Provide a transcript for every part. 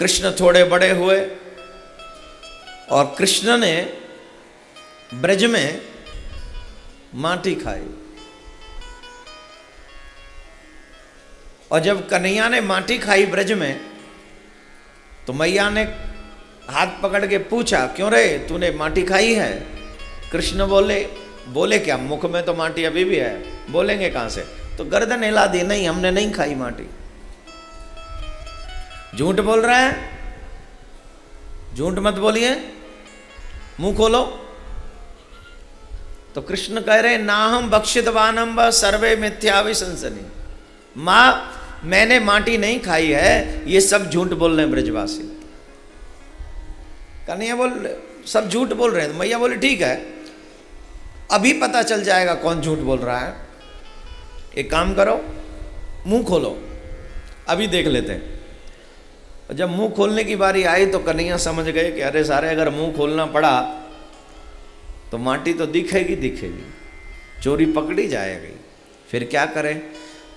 कृष्ण थोड़े बड़े हुए और कृष्ण ने ब्रज में माटी खाई। और जब कन्हैया ने माटी खाई ब्रज में, तो मैया ने हाथ पकड़ के पूछा, क्यों रे तूने माटी खाई है? कृष्ण बोले क्या, मुख में तो माटी अभी भी है, बोलेंगे कहां से? तो गर्दन हिला दी, नहीं हमने नहीं खाई माटी। झूठ बोल रहा है, झूठ मत बोलिए, मुंह खोलो। तो कृष्ण कह रहे, ना हम बक्षितवानम व सर्वे मिथ्या विशंसनी। मां मैंने माटी नहीं खाई है, ये सब झूठ बोल रहे हैं ब्रजवासी। कन्हैया बोल सब झूठ बोल रहे हैं। तो मैया बोली ठीक है, अभी पता चल जाएगा कौन झूठ बोल रहा है। एक काम करो, मुंह खोलो, अभी देख लेते हैं। जब मुंह खोलने की बारी आई तो कन्हैया समझ गए कि अरे सारे, अगर मुंह खोलना पड़ा तो माटी तो दिखेगी दिखेगी, चोरी पकड़ी जाएगी, फिर क्या करें?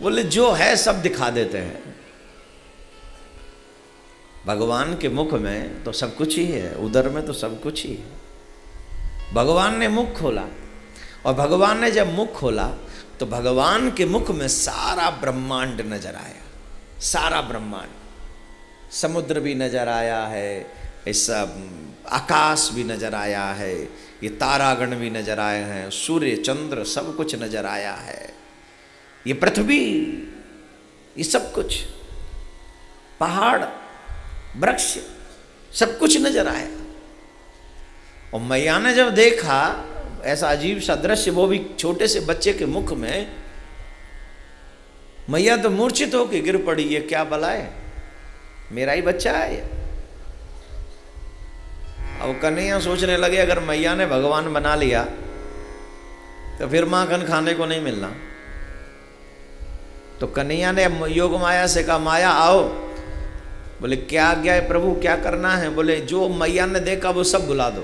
बोले जो है सब दिखा देते हैं। भगवान के मुख में तो सब कुछ ही है, उदर में तो सब कुछ ही है। भगवान ने मुख खोला, और भगवान ने जब मुख खोला तो भगवान के मुख में सारा ब्रह्मांड नजर आया। सारा ब्रह्मांड, समुद्र भी नजर आया है, इस आकाश भी नजर आया है, ये तारागण भी नजर आए हैं, सूर्य चंद्र सब कुछ नजर आया है, ये पृथ्वी, ये सब कुछ, पहाड़ वृक्ष सब कुछ नजर आया। और मैया ने जब देखा ऐसा अजीब सा दृश्य, वो भी छोटे से बच्चे के मुख में, मैया तो मूर्छित होकर गिर पड़ी। ये क्या बलाए, मेरा ही बच्चा है ये। अब कन्हैया सोचने लगे, अगर मैया ने भगवान बना लिया तो फिर माखन खाने को नहीं मिलना। तो कन्हैया ने योग माया से कहा, माया आओ। बोले क्या आज्ञा है प्रभु, क्या करना है? बोले जो मैया ने देखा वो सब भुला दो।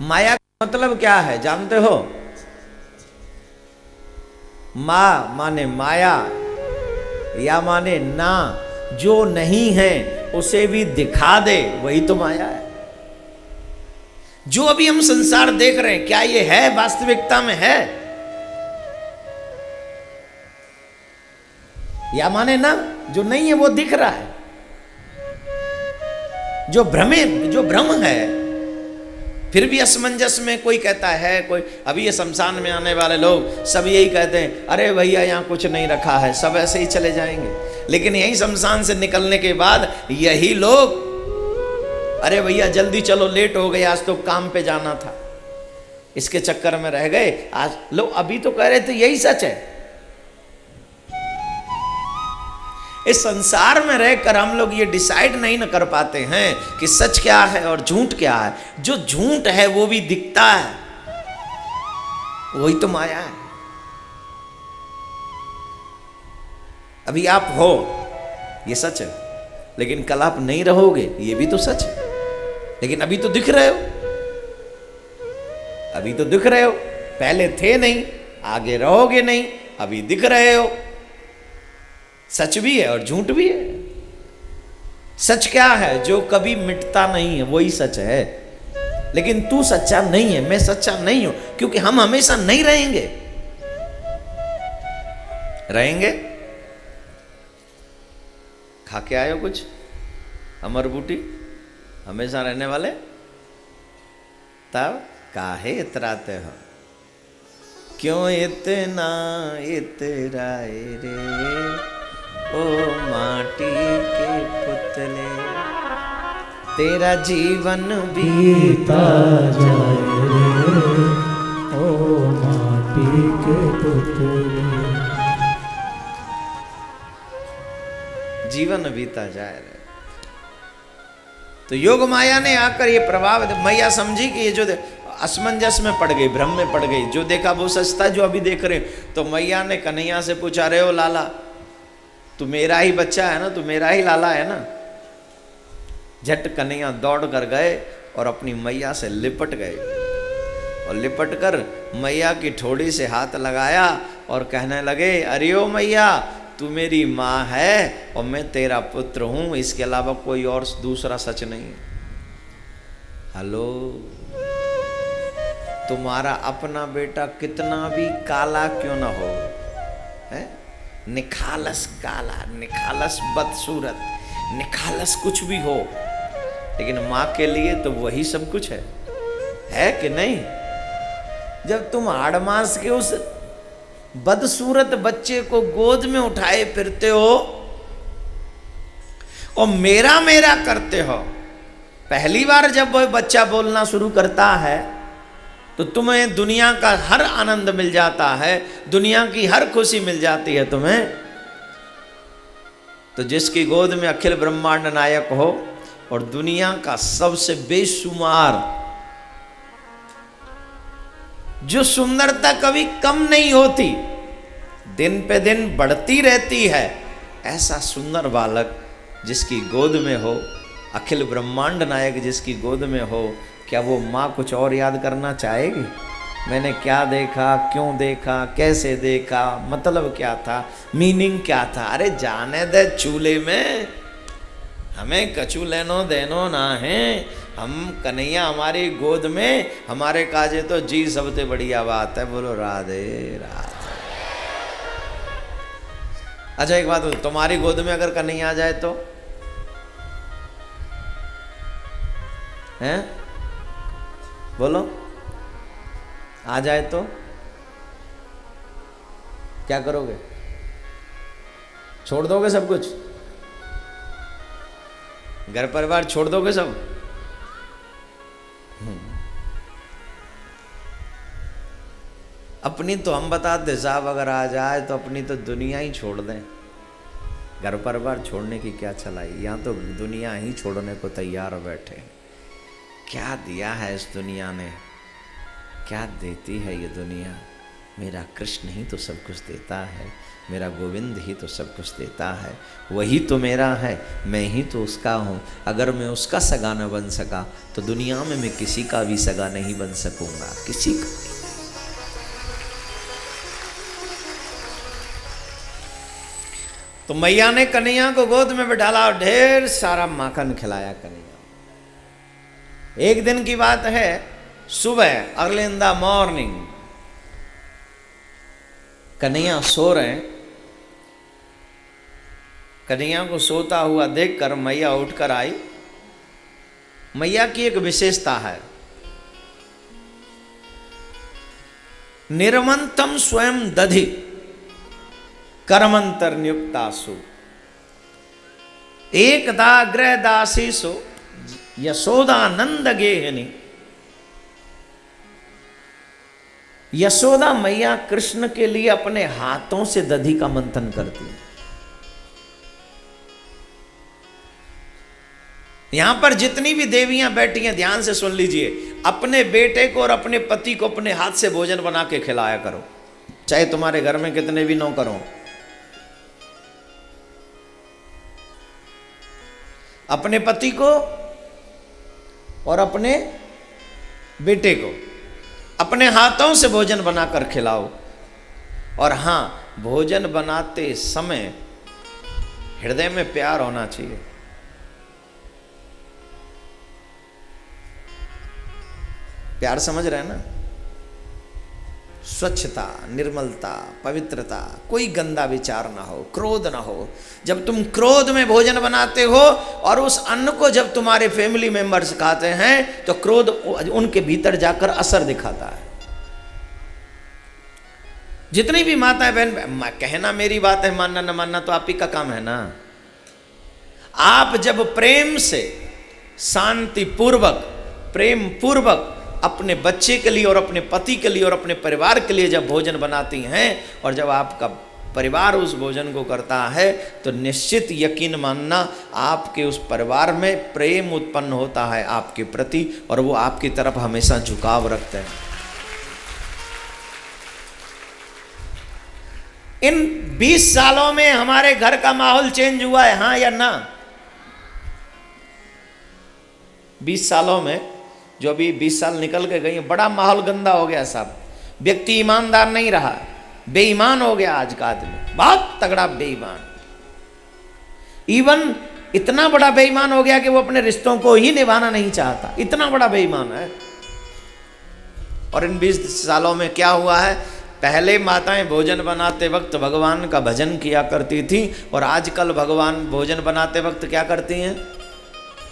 माया का मतलब क्या है जानते हो? मां माने माया, या माने ना, जो नहीं है उसे भी दिखा दे, वही तो माया है। जो अभी हम संसार देख रहे हैं, क्या ये है वास्तविकता में है? या माने ना, जो नहीं है वो दिख रहा है, जो भ्रम है। फिर भी असमंजस में कोई कहता है, कोई अभी ये शमशान में आने वाले लोग सब यही कहते हैं, अरे भैया यहाँ कुछ नहीं रखा है, सब ऐसे ही चले जाएंगे। लेकिन यही शमशान से निकलने के बाद यही लोग, अरे भैया जल्दी चलो, लेट हो गए, आज तो काम पे जाना था, इसके चक्कर में रह गए। आज लोग अभी तो कह रहे थे यही सच है। इस संसार में रहकर हम लोग ये डिसाइड नहीं न कर पाते हैं कि सच क्या है और झूठ क्या है। जो झूठ है वो भी दिखता है, वही तो माया है। अभी आप हो, ये सच है, लेकिन कल आप नहीं रहोगे, ये भी तो सच है। लेकिन अभी तो दिख रहे हो, अभी तो दिख रहे हो, पहले थे नहीं, आगे रहोगे नहीं, अभी दिख रहे हो। सच भी है और झूठ भी है। सच क्या है? जो कभी मिटता नहीं है, वही सच है। लेकिन तू सच्चा नहीं है, मैं सच्चा नहीं हूं, क्योंकि हम हमेशा नहीं रहेंगे। रहेंगे? खा के आए हो कुछ अमर बूटी? हमेशा रहने वाले? तब काहे इतराते हो? क्यों इतना इतराए रे ओ माटी के पुतले, तेरा जीवन बीता जाए रे ओ माटी के पुतले। जीवन बीता जाए रे। तो योग माया ने आकर ये प्रभाव, मैया समझी कि ये जो असमंजस में पड़ गई, भ्रम में पड़ गई, जो देखा वो सच था, जो अभी देख रहे। तो मैया ने कन्हैया से पूछा, रे ओ लाला, तू मेरा ही बच्चा है ना, तू मेरा ही लाला है ना? झट कन्हैया दौड़ कर गए और अपनी मैया से लिपट गए, और लिपट कर मैया की ठोड़ी से हाथ लगाया और कहने लगे, अरे ओ मैया, तू मेरी माँ है और मैं तेरा पुत्र हूं, इसके अलावा कोई और दूसरा सच नहीं। हेलो, तुम्हारा अपना बेटा कितना भी काला क्यों ना हो, है निखालस काला, निखालस बदसूरत, निखालस कुछ भी हो, लेकिन माँ के लिए तो वही सब कुछ है कि नहीं? जब तुम हाड़ मांस के उस बदसूरत बच्चे को गोद में उठाए फिरते हो और मेरा मेरा करते हो, पहली बार जब वह बच्चा बोलना शुरू करता है तो तुम्हें दुनिया का हर आनंद मिल जाता है, दुनिया की हर खुशी मिल जाती है तुम्हें। तो जिसकी गोद में अखिल ब्रह्मांड नायक हो और दुनिया का सबसे बेशुमार, जो सुंदरता कभी कम नहीं होती, दिन पे दिन बढ़ती रहती है, ऐसा सुंदर बालक जिसकी गोद में हो, अखिल ब्रह्मांड नायक जिसकी गोद में हो, क्या वो माँ कुछ और याद करना चाहेगी? मैंने क्या देखा, क्यों देखा, कैसे देखा, मतलब क्या था, मीनिंग क्या था? अरे जाने दे चूल्हे में, हमें कछु लेनो देनो ना है। हम कन्हैया हमारी गोद में, हमारे काजे तो जी सबसे बढ़िया बात है। बोलो राधे राधे। अच्छा एक बात, तुम्हारी गोद में अगर कन्हैया आ जाए तो हैं? बोलो, आ जाए तो क्या करोगे? छोड़ दोगे सब कुछ? घर परिवार छोड़ दोगे सब? अपनी तो हम बताते साहब, अगर आ जाए तो अपनी तो दुनिया ही छोड़ दें। घर परिवार छोड़ने की क्या चलाई, यहाँ तो दुनिया ही छोड़ने को तैयार बैठे। क्या दिया है इस दुनिया ने, क्या देती है ये दुनिया? मेरा कृष्ण ही तो सब कुछ देता है, मेरा गोविंद ही तो सब कुछ देता है, वही तो मेरा है, मैं ही तो उसका हूँ। अगर मैं उसका सगा न बन सका तो दुनिया में मैं किसी का भी सगा नहीं बन सकूंगा, किसी का भी। तो मैया ने कन्हैया को गोद में बिठाला और ढेर सारा माखन खिलाया कन्हैया। एक दिन की बात है, सुबह early in the morning Kanhaiya सो रहे हैं। कन्हैया को सोता हुआ देखकर मैया उठकर आई। मैया की एक विशेषता है, निर्मंतम स्वयं दधि कर्मंतर नियुक्तासु एकदा गृह दासीसु यशोदानंद गेहनी। यशोदा मैया कृष्ण के लिए अपने हाथों से दधी का मंथन करती है। यहां पर जितनी भी देवियां बैठी हैं ध्यान से सुन लीजिए, अपने बेटे को और अपने पति को अपने हाथ से भोजन बना के खिलाया करो, चाहे तुम्हारे घर में कितने भी नौकर हो। अपने पति को और अपने बेटे को अपने हाथों से भोजन बनाकर खिलाओ। और हां, भोजन बनाते समय हृदय में प्यार होना चाहिए। प्यार समझ रहे हैं ना? स्वच्छता, निर्मलता, पवित्रता, कोई गंदा विचार ना हो, क्रोध ना हो। जब तुम क्रोध में भोजन बनाते हो और उस अन्न को जब तुम्हारे फैमिली मेंबर्स खाते हैं तो क्रोध उनके भीतर जाकर असर दिखाता है। जितनी भी माताएं बहन, कहना मेरी बात है, मानना न मानना तो आप ही का काम है ना। आप जब प्रेम से, शांति पूर्वक, प्रेम पूर्वक अपने बच्चे के लिए और अपने पति के लिए और अपने परिवार के लिए जब भोजन बनाती हैं और जब आपका परिवार उस भोजन को करता है तो निश्चित यकीन मानना आपके उस परिवार में प्रेम उत्पन्न होता है आपके प्रति, और वो आपकी तरफ हमेशा झुकाव रखते हैं। इन 20 सालों में हमारे घर का माहौल चेंज हुआ है, हाँ या ना? 20 सालों में, जो अभी 20 साल निकल के गई, बड़ा माहौल गंदा हो गया साहब। व्यक्ति ईमानदार नहीं रहा, बेईमान हो गया आज का आदमी, बहुत तगड़ा बेईमान। इवन इतना बड़ा बेईमान हो गया कि वो अपने रिश्तों को ही निभाना नहीं चाहता, इतना बड़ा बेईमान है। और इन 20 सालों में क्या हुआ है, पहले माताएं भोजन बनाते वक्त भगवान का भजन किया करती थी, और आजकल भगवान भोजन बनाते वक्त क्या करती हैं,